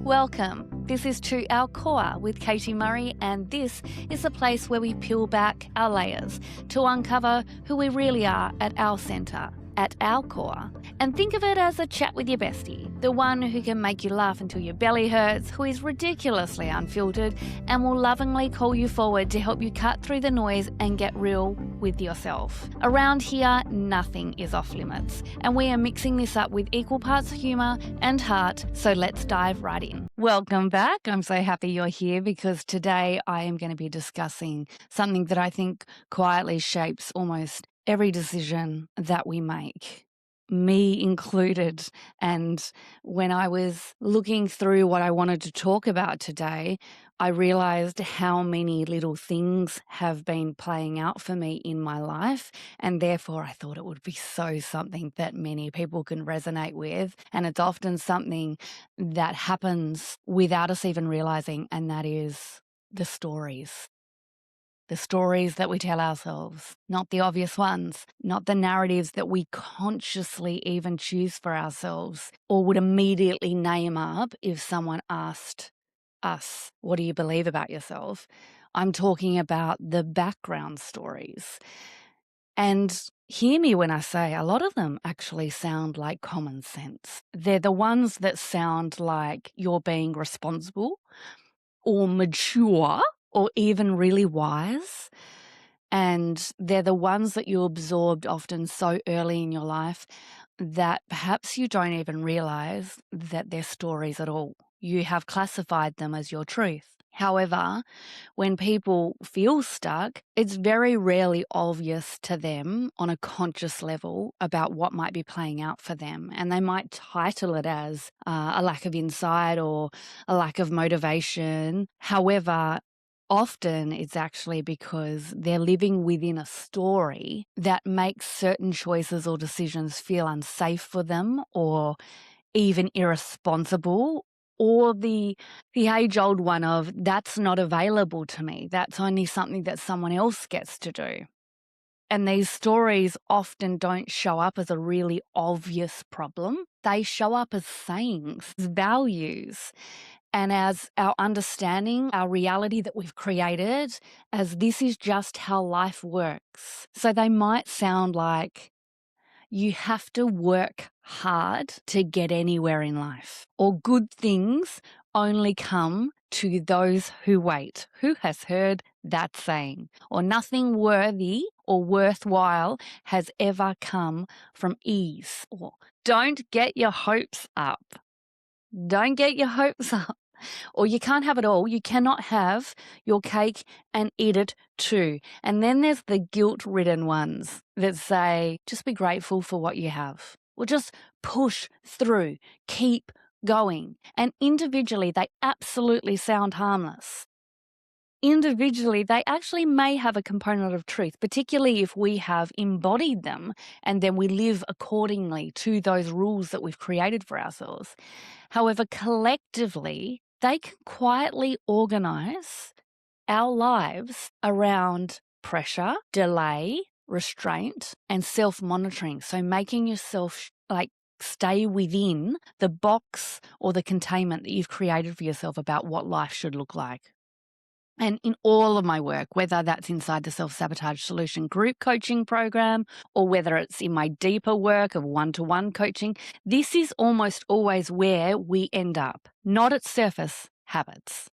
Welcome. This is To Our Core with Katie Murray, and this is a place where we peel back our layers to uncover who we really are at our centre, at our core. And think of it as a chat with your bestie, the one who can make you laugh until your belly hurts, who is ridiculously unfiltered, and will lovingly call you forward to help you cut through the noise and get real with yourself. Around here, nothing is off limits, and we are mixing this up with equal parts humour and heart, so let's dive right in. Welcome back. I'm so happy you're here because today I am going to be discussing something that I think quietly shapes almost every decision that we make, me included. And when I was looking through what I wanted to talk about today, I realized how many little things have been playing out for me in my life. And therefore, I thought it would be something that many people can resonate with. And it's often something that happens without us even realizing, and that is the stories. The stories that we tell ourselves, not the obvious ones, not the narratives that we consciously even choose for ourselves or would immediately name up if someone asked us, what do you believe about yourself? I'm talking about the background stories. And hear me when I say a lot of them actually sound like common sense. They're the ones that sound like you're being responsible or mature or even really wise. And they're the ones that you absorbed often so early in your life that perhaps you don't even realize that they're stories at all. You have classified them as your truth. However, when people feel stuck, it's very rarely obvious to them on a conscious level about what might be playing out for them. And they might title it as a lack of insight or a lack of motivation. However, often it's actually because they're living within a story that makes certain choices or decisions feel unsafe for them or even irresponsible, or the age-old one of, that's not available to me. That's only something that someone else gets to do. And these stories often don't show up as a really obvious problem. They show up as sayings, values, and as our understanding, our reality that we've created, as this is just how life works. So they might sound like, you have to work hard to get anywhere in life, or good things only come to those who wait. Who has heard that saying? Or nothing worthy or worthwhile has ever come from ease. Or don't get your hopes up. Don't get your hopes up. Or you can't have it all. You cannot have your cake and eat it too. And then there's the guilt-ridden ones that say, just be grateful for what you have. Or just push through, keep going. And individually, they absolutely sound harmless. Individually, they actually may have a component of truth, particularly if we have embodied them and then we live accordingly to those rules that we've created for ourselves. However, collectively, they can quietly organize our lives around pressure, delay, restraint, and self-monitoring. So making yourself stay within the box or the containment that you've created for yourself about what life should look like. And in all of my work, whether that's inside the Self-Sabotage Solution group coaching program or whether it's in my deeper work of one-to-one coaching, this is almost always where we end up. Not at surface habits,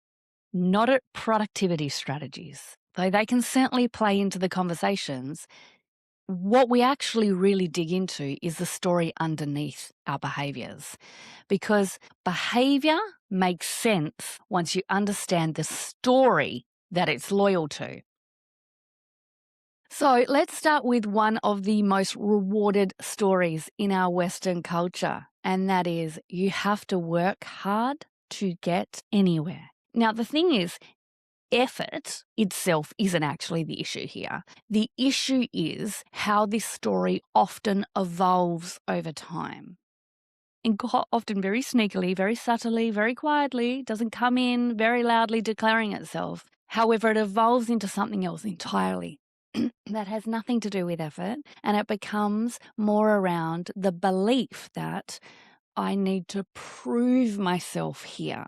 not at productivity strategies, though they can certainly play into the conversations. What we actually really dig into is the story underneath our behaviours, because behaviour makes sense once you understand the story that it's loyal to. So let's start with one of the most rewarded stories in our Western culture, and that is you have to work hard to get anywhere. Now, the thing is, effort itself isn't actually the issue here. The issue is how this story often evolves over time. And often very sneakily, very subtly, very quietly, doesn't come in very loudly declaring itself. However, it evolves into something else entirely that has nothing to do with effort, and it becomes more around the belief that I need to prove myself here.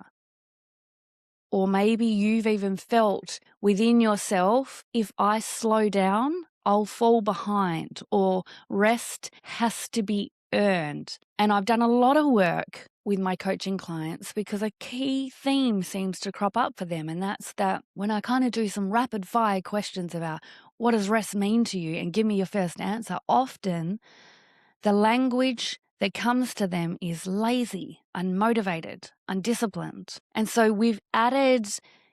Or maybe you've even felt within yourself, if I slow down, I'll fall behind, or rest has to be earned. And I've done a lot of work with my coaching clients because a key theme seems to crop up for them. And that's that when I kind of do some rapid fire questions about what does rest mean to you and give me your first answer, often the language that comes to them is lazy, unmotivated, undisciplined. And so we've added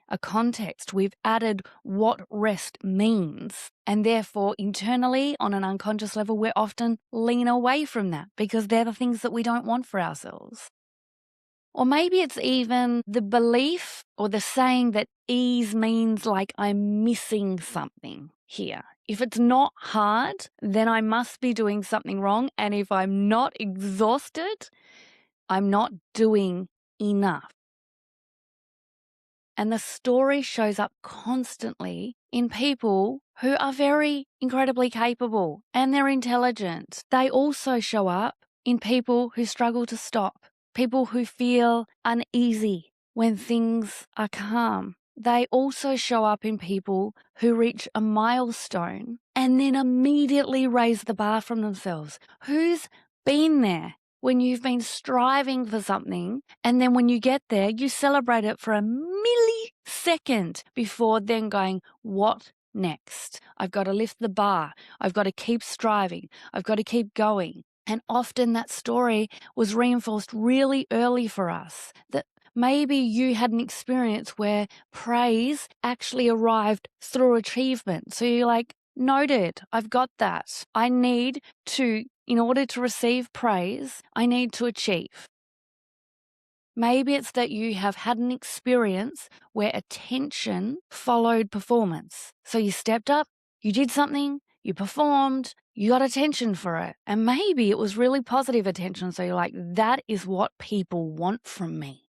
a context, we've added what rest means. And therefore, internally, on an unconscious level, we're often lean away from that because they're the things that we don't want for ourselves. Or maybe it's even the belief or the saying that ease means like I'm missing something here. If it's not hard, then I must be doing something wrong. And if I'm not exhausted, I'm not doing enough. And the story shows up constantly in people who are very incredibly capable and they're intelligent. They also show up in people who struggle to stop, people who feel uneasy when things are calm. They also show up in people who reach a milestone and then immediately raise the bar from themselves. Who's been there? When you've been striving for something, and then when you get there, you celebrate it for a millisecond before then going, what next? I've got to lift the bar. I've got to keep striving. I've got to keep going. And often that story was reinforced really early for us, that maybe you had an experience where praise actually arrived through achievement. So you're like, noted, I've got that. I need to, in order to receive praise, I need to achieve. Maybe it's that you have had an experience where attention followed performance. So you stepped up, you did something, you performed, you got attention for it. And maybe it was really positive attention. So you're like, that is what people want from me.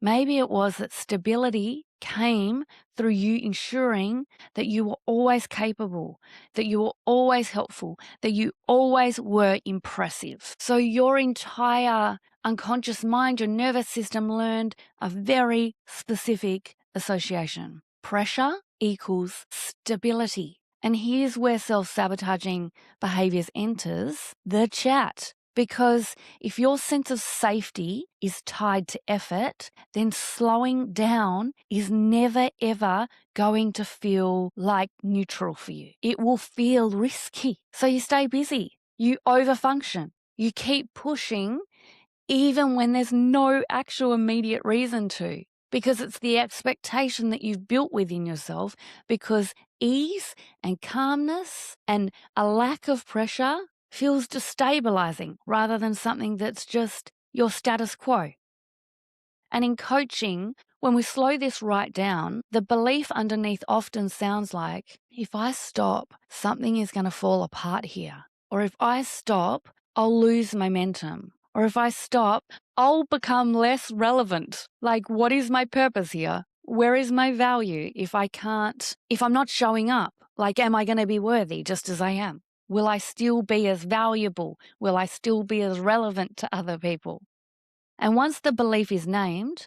Maybe it was that stability came through you ensuring that you were always capable, that you were always helpful, that you always were impressive. So your entire unconscious mind, your nervous system learned a very specific association. Pressure equals stability. And here's where self-sabotaging behaviors enters the chat. Because if your sense of safety is tied to effort, then slowing down is never ever going to feel like neutral for you. It will feel risky. So you stay busy, you overfunction, you keep pushing even when there's no actual immediate reason to. Because it's the expectation that you've built within yourself, because ease and calmness and a lack of pressure feels destabilizing rather than something that's just your status quo. And in coaching, when we slow this right down, the belief underneath often sounds like, if I stop, something is going to fall apart here. Or if I stop, I'll lose momentum. Or if I stop, I'll become less relevant. Like, what is my purpose here? Where is my value if I'm not showing up? Like, am I going to be worthy just as I am? Will I still be as valuable? Will I still be as relevant to other people? And once the belief is named,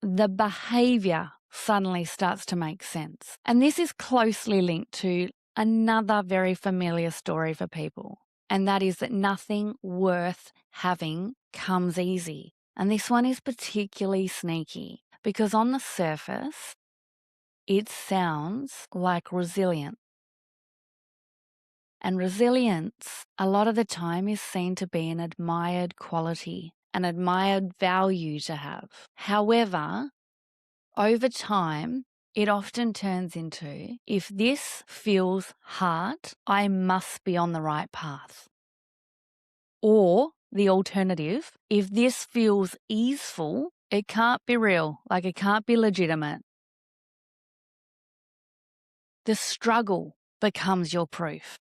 the behavior suddenly starts to make sense. And this is closely linked to another very familiar story for people. And that is that nothing worth having comes easy. And this one is particularly sneaky because on the surface, it sounds like resilience. And resilience, a lot of the time, is seen to be an admired quality, an admired value to have. However, over time, it often turns into, if this feels hard, I must be on the right path. Or the alternative, if this feels easeful, it can't be real, like it can't be legitimate. The struggle becomes your proof.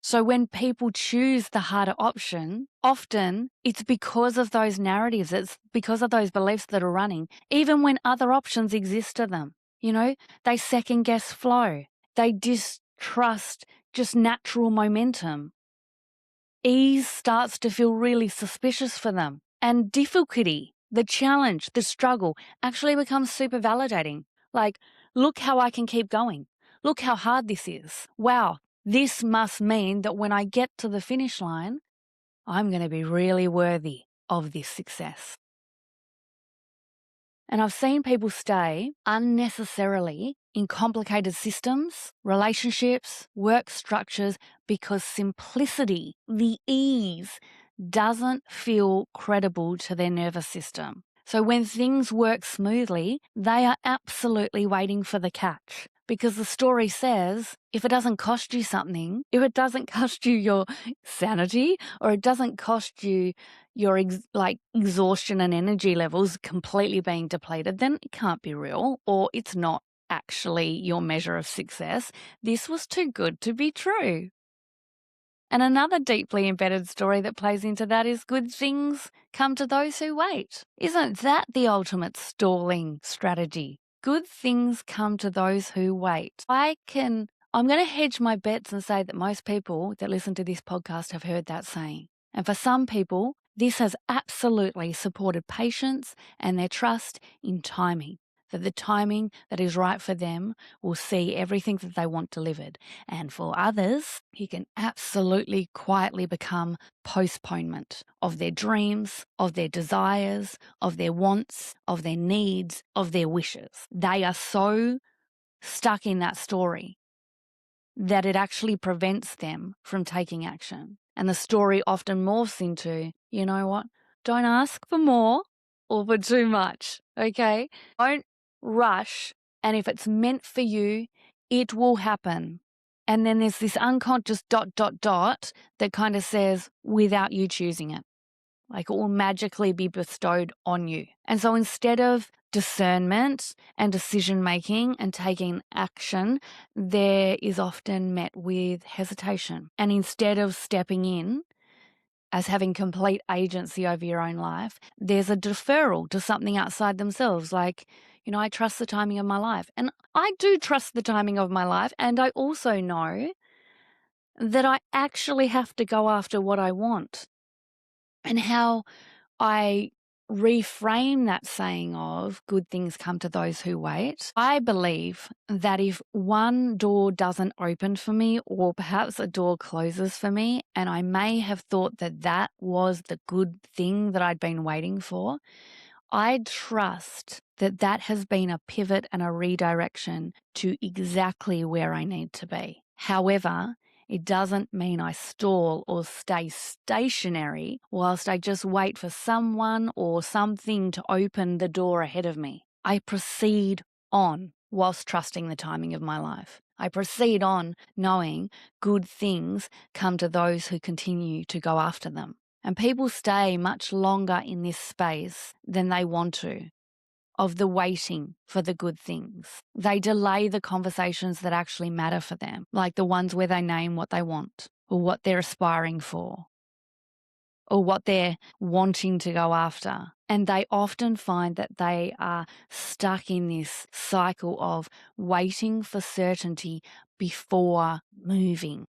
So when people choose the harder option, often it's because of those narratives, it's because of those beliefs that are running, even when other options exist to them. You know, they second guess flow. They distrust just natural momentum. ease starts to feel really suspicious for them. And difficulty, the challenge, the struggle actually becomes super validating. Like, look how I can keep going. Look how hard this is. Wow, this must mean that when I get to the finish line, I'm going to be really worthy of this success. And I've seen people stay unnecessarily in complicated systems, relationships, work structures because simplicity, the ease, doesn't feel credible to their nervous system. So when things work smoothly, they are absolutely waiting for the catch. Because the story says, if it doesn't cost you something, if it doesn't cost you your sanity, or it doesn't cost you your exhaustion and energy levels completely being depleted, then it can't be real, or it's not actually your measure of success. This was too good to be true. And another deeply embedded story that plays into that is good things come to those who wait. Isn't that the ultimate stalling strategy? Good things come to those who wait. I'm going to hedge my bets and say that most people that listen to this podcast have heard that saying. And for some people, this has absolutely supported patience and their trust in timing. That the timing that is right for them will see everything that they want delivered. And for others, it can absolutely quietly become postponement of their dreams, of their desires, of their wants, of their needs, of their wishes. They are so stuck in that story that it actually prevents them from taking action. And the story often morphs into, you know what? Don't ask for more or for too much, okay? Don't rush, and if it's meant for you, it will happen. And then there's this unconscious ... that kind of says, without you choosing it. Like, it will magically be bestowed on you. And so instead of discernment and decision making and taking action, there is often met with hesitation. And instead of stepping in as having complete agency over your own life, there's a deferral to something outside themselves. Like, I trust the timing of my life. And I do trust the timing of my life. And I also know that I actually have to go after what I want. And how I reframe that saying of good things come to those who wait. I believe that if one door doesn't open for me, or perhaps a door closes for me, and I may have thought that that was the good thing that I'd been waiting for, I trust that that has been a pivot and a redirection to exactly where I need to be. However, it doesn't mean I stall or stay stationary whilst I just wait for someone or something to open the door ahead of me. I proceed on whilst trusting the timing of my life. I proceed on knowing good things come to those who continue to go after them. And people stay much longer in this space than they want to, of the waiting for the good things. They delay the conversations that actually matter for them, like the ones where they name what they want or what they're aspiring for or what they're wanting to go after. And they often find that they are stuck in this cycle of waiting for certainty before moving.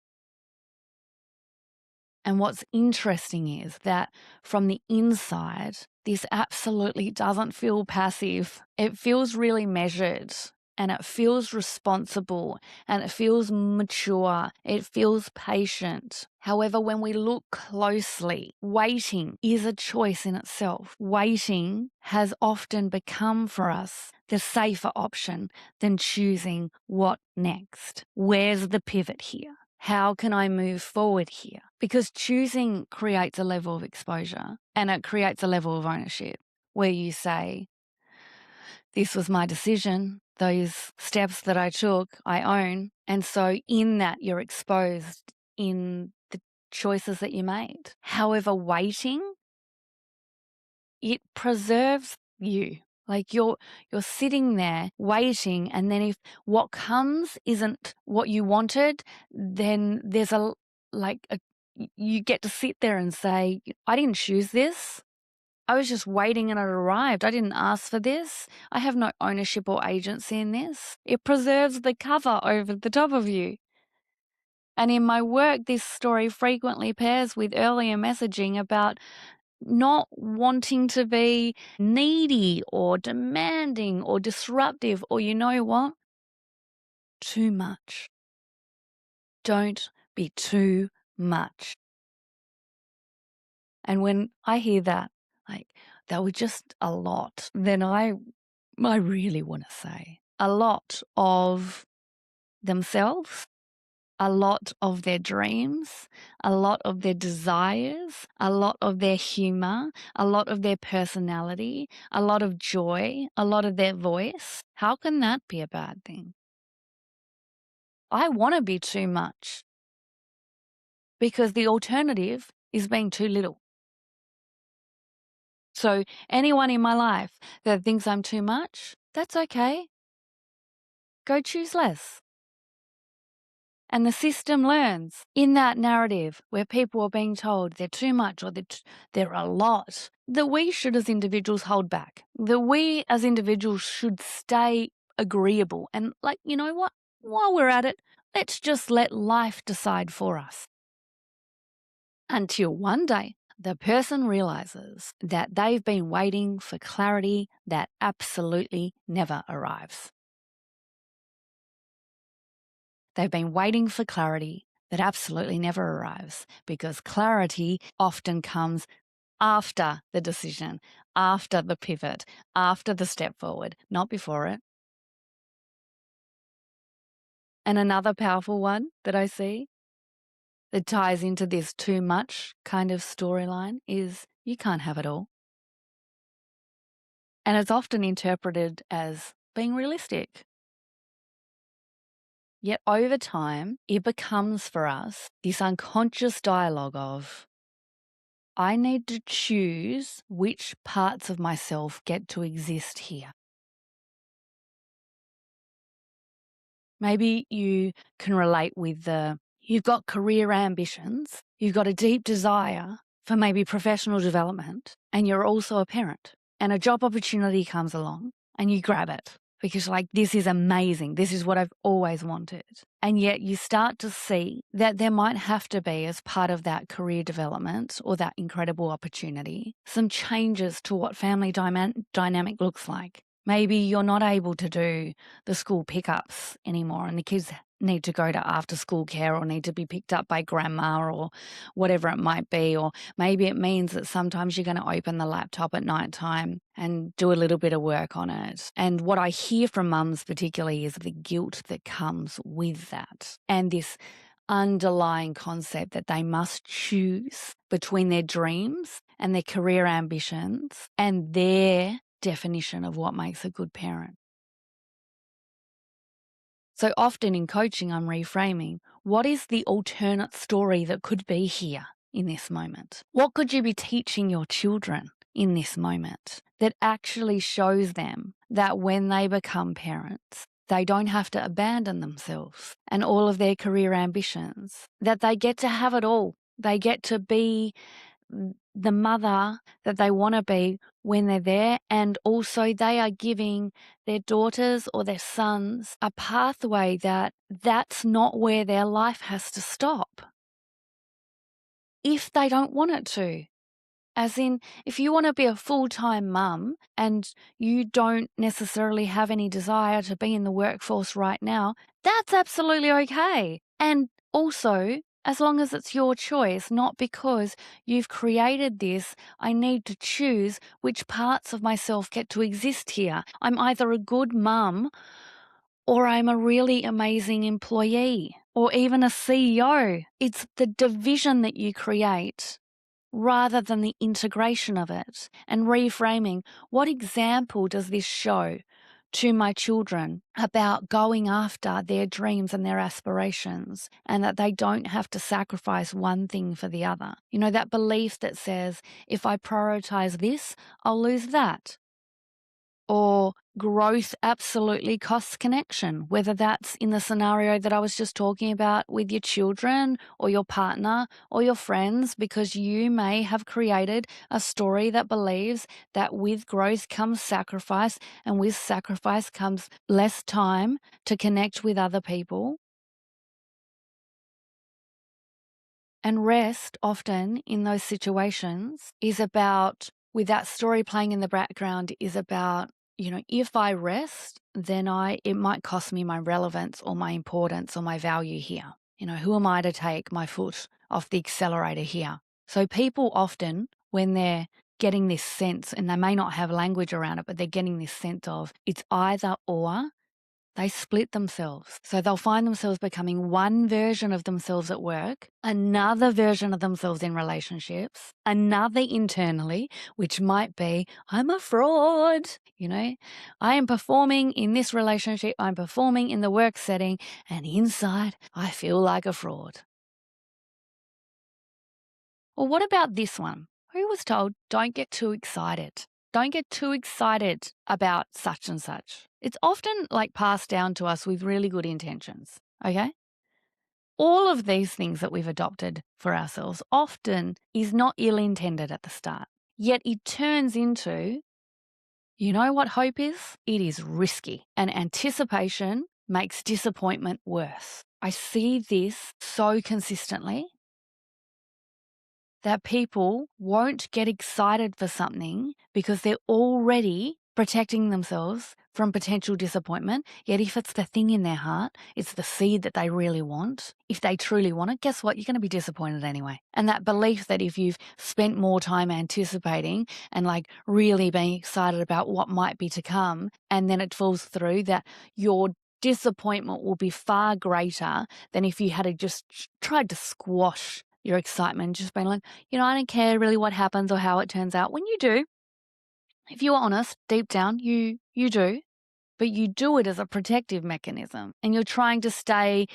And what's interesting is that from the inside, this absolutely doesn't feel passive. It feels really measured, and it feels responsible, and it feels mature. It feels patient. However, when we look closely, waiting is a choice in itself. Waiting has often become for us the safer option than choosing what next. Where's the pivot here? How can I move forward here? Because choosing creates a level of exposure, and it creates a level of ownership where you say, this was my decision. Those steps that I took, I own. And so in that, you're exposed in the choices that you made. However, waiting, it preserves you. Like you're sitting there waiting, and then if what comes isn't what you wanted, then there's you get to sit there and say, I didn't choose this. I was just waiting and it arrived. I didn't ask for this. I have no ownership or agency in this. It preserves the cover over the top of you. And in my work, this story frequently pairs with earlier messaging about not wanting to be needy or demanding or disruptive or, you know what? Too much. Don't be too much. And when I hear that, like, that was just a lot, then I really want to say a lot of themselves, a lot of their dreams, a lot of their desires, a lot of their humor, a lot of their personality, a lot of joy, a lot of their voice. How can that be a bad thing? I want to be too much because the alternative is being too little. So anyone in my life that thinks I'm too much, that's okay. Go choose less. And the system learns in that narrative where people are being told they're too much or they're a lot, that we should as individuals hold back, that we as individuals should stay agreeable. And like, you know what? While we're at it, let's just let life decide for us. Until one day, the person realizes that they've been waiting for clarity that absolutely never arrives. They've been waiting for clarity that absolutely never arrives because clarity often comes after the decision, after the pivot, after the step forward, not before it. And another powerful one that I see that ties into this too much kind of storyline is you can't have it all. And it's often interpreted as being realistic. Yet over time, it becomes for us this unconscious dialogue of, I need to choose which parts of myself get to exist here. Maybe you can relate with you've got career ambitions, you've got a deep desire for maybe professional development, and you're also a parent, and a job opportunity comes along and you grab it because you're like, this is amazing. This is what I've always wanted. And yet you start to see that there might have to be, as part of that career development or that incredible opportunity, some changes to what family dynamic looks like. Maybe you're not able to do the school pickups anymore and the kids need to go to after school care or need to be picked up by grandma or whatever it might be. Or maybe it means that sometimes you're going to open the laptop at night time and do a little bit of work on it. And what I hear from mums particularly is the guilt that comes with that and this underlying concept that they must choose between their dreams and their career ambitions and their definition of what makes a good parent. So often in coaching, I'm reframing what is the alternate story that could be here in this moment? What could you be teaching your children in this moment that actually shows them that when they become parents, they don't have to abandon themselves and all of their career ambitions, that they get to have it all. They get to be the mother that they want to be when they're there, and also they are giving their daughters or their sons a pathway that's not where their life has to stop if they don't want it to. As in, if you want to be a full-time mum and you don't necessarily have any desire to be in the workforce right now, that's absolutely okay. And also, as long as it's your choice, not because you've created this, I need to choose which parts of myself get to exist here. I'm either a good mum or I'm a really amazing employee or even a CEO. It's the division that you create rather than the integration of it, and reframing what example does this show to my children about going after their dreams and their aspirations and that they don't have to sacrifice one thing for the other. You know, that belief that says, if I prioritize this, I'll lose that. Or growth absolutely costs connection, whether that's in the scenario that I was just talking about with your children or your partner or your friends, because you may have created a story that believes that with growth comes sacrifice, and with sacrifice comes less time to connect with other people. And rest often in those situations is about, with that story playing in the background, is about, if I rest, then it might cost me my relevance or my importance or my value here. Who am I to take my foot off the accelerator here? So people often, when they're getting this sense, and they may not have language around it, but they're getting this sense of it's either or, they split themselves. So they'll find themselves becoming one version of themselves at work, another version of themselves in relationships, another internally, which might be, I'm a fraud. I am performing in this relationship, I'm performing in the work setting, and inside I feel like a fraud. Or what about this one? Who was told, don't get too excited? Don't get too excited about such and such. It's often passed down to us with really good intentions, okay? All of these things that we've adopted for ourselves often is not ill-intended at the start. Yet it turns into, you know what hope is? It is risky, and anticipation makes disappointment worse. I see this so consistently, that people won't get excited for something because they're already protecting themselves from potential disappointment. Yet if it's the thing in their heart, it's the seed that they really want, if they truly want it, guess what? You're going to be disappointed anyway. And that belief that if you've spent more time anticipating and really being excited about what might be to come, and then it falls through, that your disappointment will be far greater than if you had just tried to squash your excitement, just being like, I don't care really what happens or how it turns out. When you do, if you're honest, deep down, you do, but you do it as a protective mechanism, and you're trying to stay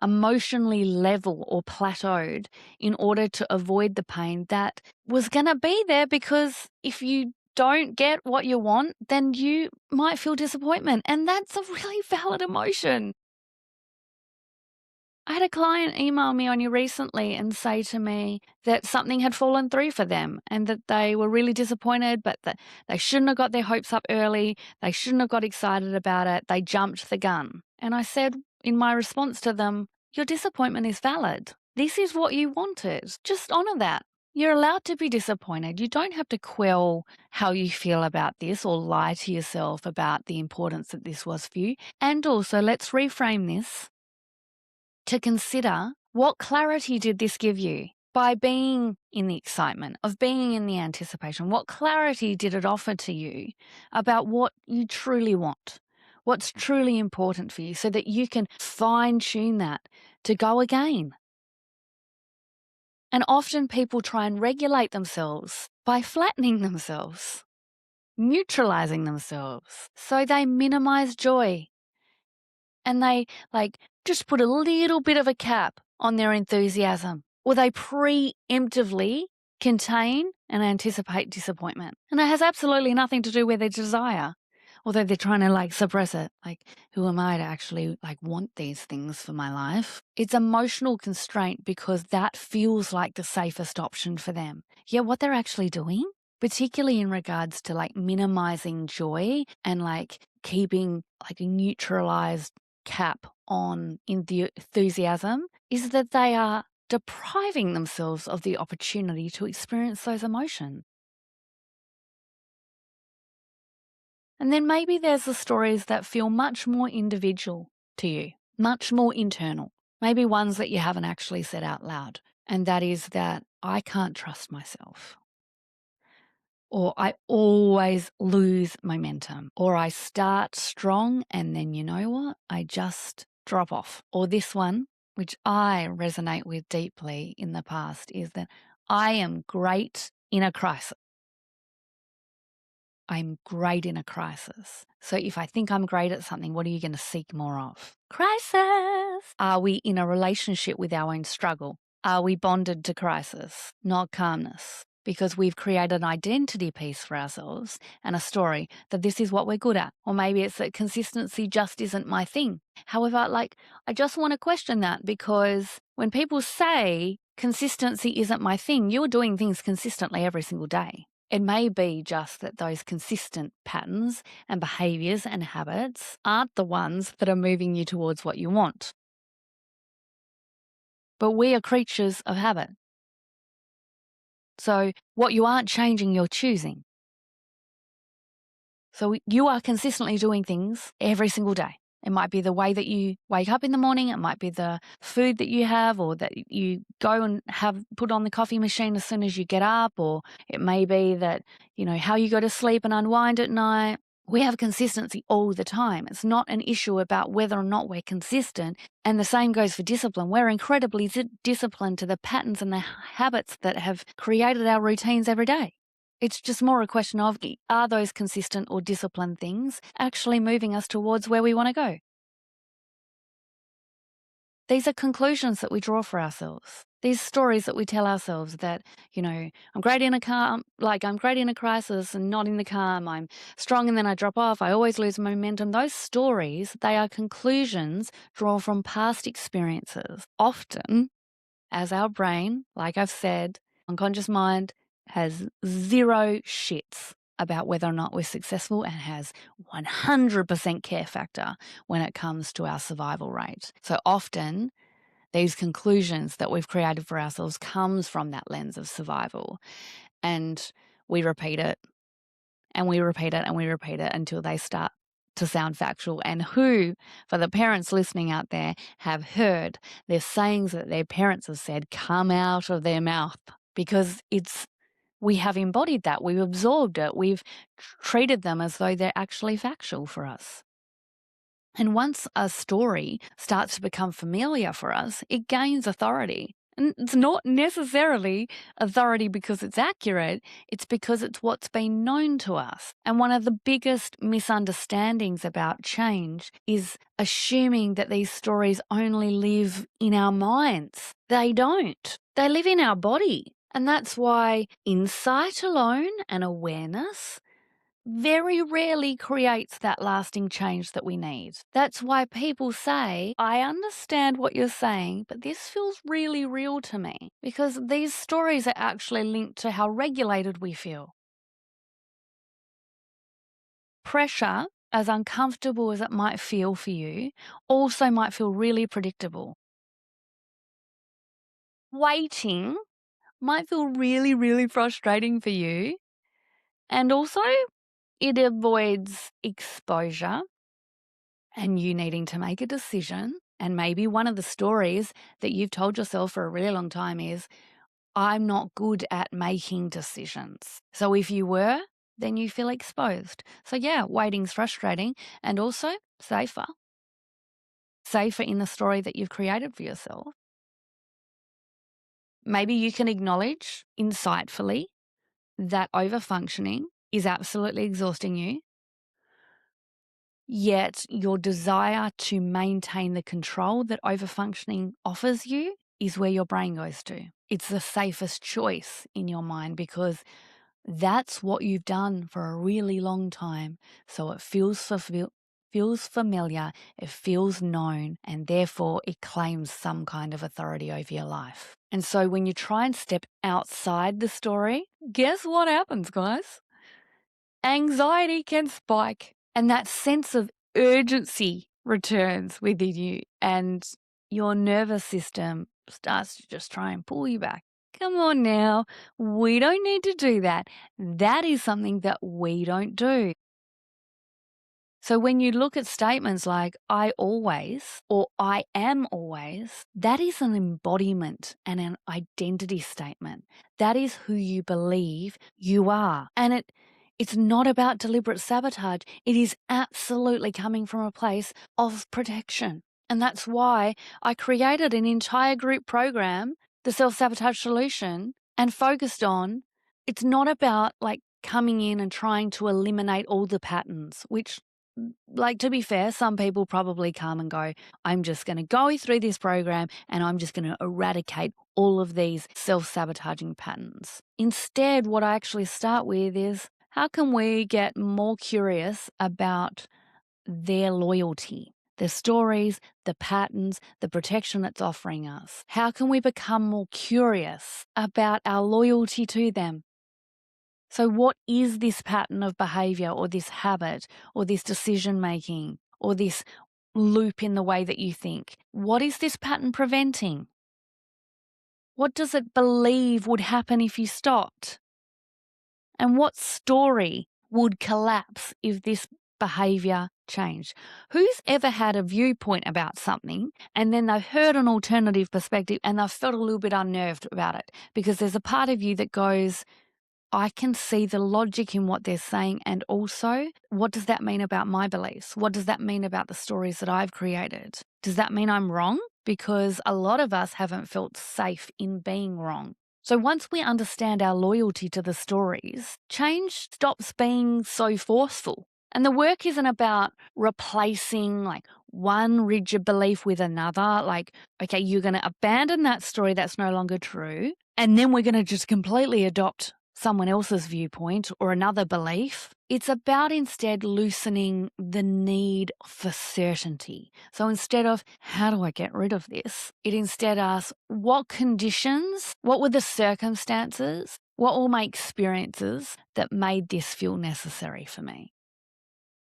emotionally level or plateaued in order to avoid the pain that was going to be there, because if you don't get what you want, then you might feel disappointment, and that's a really valid emotion. I had a client email me on you recently and say to me that something had fallen through for them and that they were really disappointed, but that they shouldn't have got their hopes up early. They shouldn't have got excited about it. They jumped the gun. And I said in my response to them, your disappointment is valid. This is what you wanted. Just honor that. You're allowed to be disappointed. You don't have to quell how you feel about this or lie to yourself about the importance that this was for you. And also, let's reframe this to consider, what clarity did this give you by being in the excitement of being in the anticipation? What clarity did it offer to you about what you truly want, what's truly important for you, so that you can fine tune that to go again? And often people try and regulate themselves by flattening themselves, neutralizing themselves. So they minimize joy, and they just put a little bit of a cap on their enthusiasm, or they preemptively contain and anticipate disappointment. And it has absolutely nothing to do with their desire, although they're trying to suppress it. Who am I to actually want these things for my life? It's emotional constraint because that feels like the safest option for them. Yet what they're actually doing, particularly in regards to minimizing joy and keeping a neutralized cap on enthusiasm, is that they are depriving themselves of the opportunity to experience those emotions. And then maybe there's the stories that feel much more individual to you, much more internal, maybe ones that you haven't actually said out loud. And that is that I can't trust myself, or I always lose momentum, or I start strong and then you know what? I just drop off. Or this one, which I resonate with deeply in the past, is that I am great in a crisis. I'm great in a crisis. So if I think I'm great at something, what are you going to seek more of? Crisis! Are we in a relationship with our own struggle? Are we bonded to crisis, not calmness? Because we've created an identity piece for ourselves and a story that this is what we're good at. Or maybe it's that consistency just isn't my thing. However, I just want to question that, because when people say consistency isn't my thing, you're doing things consistently every single day. It may be just that those consistent patterns and behaviours and habits aren't the ones that are moving you towards what you want. but we are creatures of habit. So what you aren't changing, you're choosing. So you are consistently doing things every single day. It might be the way that you wake up in the morning. It might be the food that you have, or that you go and put on the coffee machine as soon as you get up, or it may be that, how you go to sleep and unwind at night. We have consistency all the time. It's not an issue about whether or not we're consistent. And the same goes for discipline. We're incredibly disciplined to the patterns and the habits that have created our routines every day. It's just more a question of, are those consistent or disciplined things actually moving us towards where we want to go? These are conclusions that we draw for ourselves. These stories that we tell ourselves that, I'm great in a calm, like I'm great in a crisis and not in the calm. I'm strong and then I drop off. I always lose momentum. Those stories, they are conclusions drawn from past experiences. Often, as our brain, like I've said, unconscious mind has zero shits about whether or not we're successful and has 100% care factor when it comes to our survival rate. So often, these conclusions that we've created for ourselves comes from that lens of survival. And we repeat it and we repeat it and we repeat it until they start to sound factual. And who, for the parents listening out there, have heard their sayings that their parents have said come out of their mouth, because we have embodied that, we've absorbed it, we've treated them as though they're actually factual for us. And once a story starts to become familiar for us, it gains authority. And it's not necessarily authority because it's accurate, it's because it's what's been known to us. And one of the biggest misunderstandings about change is assuming that these stories only live in our minds. They don't. They live in our body. And that's why insight alone and awareness very rarely creates that lasting change that we need. That's why people say, I understand what you're saying, but this feels really real to me, because these stories are actually linked to how regulated we feel. Pressure, as uncomfortable as it might feel for you, also might feel really predictable. Waiting might feel really, really frustrating for you, and also it avoids exposure and you needing to make a decision. And maybe one of the stories that you've told yourself for a really long time is, I'm not good at making decisions. So if you were, then you feel exposed. So yeah, waiting's frustrating and also safer. Safer in the story that you've created for yourself. Maybe you can acknowledge insightfully that overfunctioning is absolutely exhausting you. Yet your desire to maintain the control that overfunctioning offers you is where your brain goes to. It's the safest choice in your mind because that's what you've done for a really long time. So it feels familiar, it feels known, and therefore it claims some kind of authority over your life. And so when you try and step outside the story, guess what happens, guys? Anxiety can spike, and that sense of urgency returns within you, and your nervous system starts to just try and pull you back. Come on now, we don't need to do that. That is something that we don't do. So when you look at statements like, I always, or I am always, that is an embodiment and an identity statement. That is who you believe you are. And it's not about deliberate sabotage. It is absolutely coming from a place of protection. And that's why I created an entire group program, the Self-Sabotage Solution, and focused on, it's not about like coming in and trying to eliminate all the patterns, which, like, to be fair, some people probably come and go, I'm just going to go through this program and I'm just going to eradicate all of these self-sabotaging patterns. Instead, what I actually start with is, how can we get more curious about their loyalty, the stories, the patterns, the protection it's offering us? How can we become more curious about our loyalty to them? So what is this pattern of behavior or this habit or this decision making or this loop in the way that you think? What is this pattern preventing? What does it believe would happen if you stopped? And what story would collapse if this behaviour changed? Who's ever had a viewpoint about something and then they've heard an alternative perspective and they've felt a little bit unnerved about it? Because there's a part of you that goes, I can see the logic in what they're saying, and also, what does that mean about my beliefs? What does that mean about the stories that I've created? Does that mean I'm wrong? Because a lot of us haven't felt safe in being wrong. So once we understand our loyalty to the stories, change stops being so forceful. And the work isn't about replacing like one rigid belief with another. Like, okay, you're going to abandon that story that's no longer true, and then we're going to just completely adopt someone else's viewpoint or another belief. It's about instead loosening the need for certainty. So instead of, how do I get rid of this? It instead asks, what conditions, what were the circumstances, what were my experiences that made this feel necessary for me?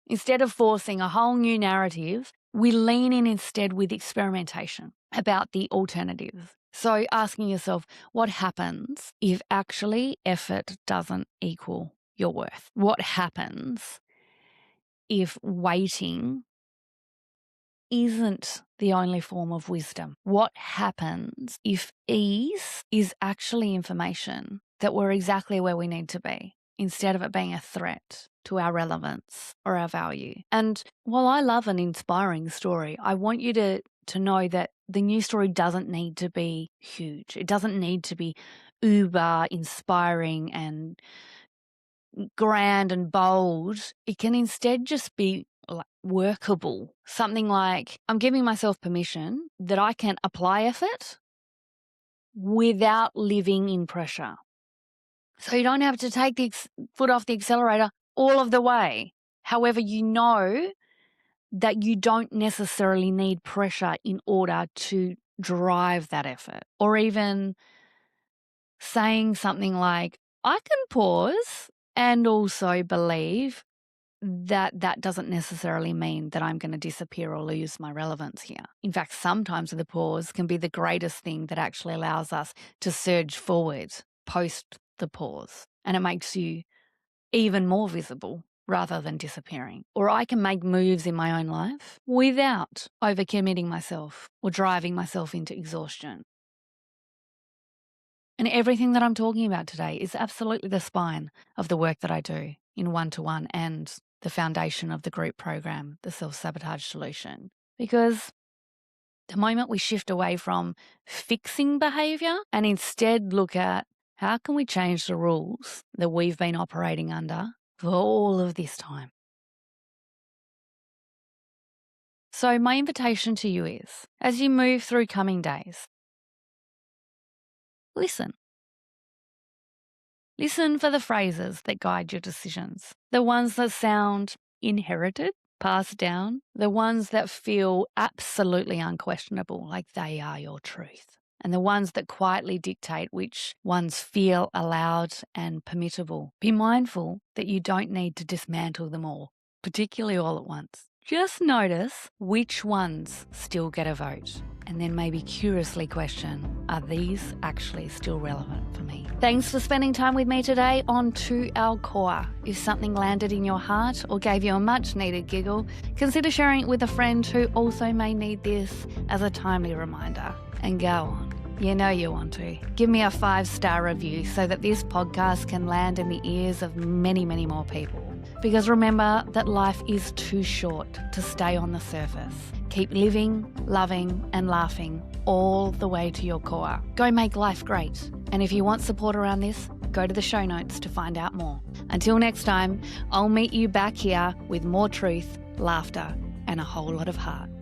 Instead of forcing a whole new narrative, we lean in instead with experimentation about the alternative. So asking yourself, what happens if actually effort doesn't equal your worth? What happens if waiting isn't the only form of wisdom? What happens if ease is actually information that we're exactly where we need to be, instead of it being a threat to our relevance or our value? And while I love an inspiring story, I want you to know that the new story doesn't need to be huge. It doesn't need to be uber inspiring and grand and bold. It can instead just be like workable. Something like, I'm giving myself permission that I can apply effort without living in pressure. So you don't have to take the foot off the accelerator all of the way. However, you know that you don't necessarily need pressure in order to drive that effort. Or even saying something like, I can pause and also believe that that doesn't necessarily mean that I'm going to disappear or lose my relevance here. In fact, sometimes the pause can be the greatest thing that actually allows us to surge forward post the pause. And it makes you even more visible rather than disappearing. Or I can make moves in my own life without overcommitting myself or driving myself into exhaustion. And everything that I'm talking about today is absolutely the spine of the work that I do in one-to-one and the foundation of the group program, the Self-Sabotage Solution. Because the moment we shift away from fixing behaviour and instead look at how can we change the rules that we've been operating under for all of this time. So my invitation to you is, as you move through coming days, listen. Listen for the phrases that guide your decisions, the ones that sound inherited, passed down, the ones that feel absolutely unquestionable, like they are your truth, and the ones that quietly dictate which ones feel allowed and permittable. Be mindful that you don't need to dismantle them all, particularly all at once. Just notice which ones still get a vote, and then maybe curiously question, are these actually still relevant for me? Thanks for spending time with me today on To Our Core. If something landed in your heart or gave you a much needed giggle, consider sharing it with a friend who also may need this as a timely reminder. And go on. You know you want to. Give me a 5-star review so that this podcast can land in the ears of many, many more people. Because remember that life is too short to stay on the surface. Keep living, loving, and laughing all the way to your core. Go make life great. And if you want support around this, go to the show notes to find out more. Until next time, I'll meet you back here with more truth, laughter, and a whole lot of heart.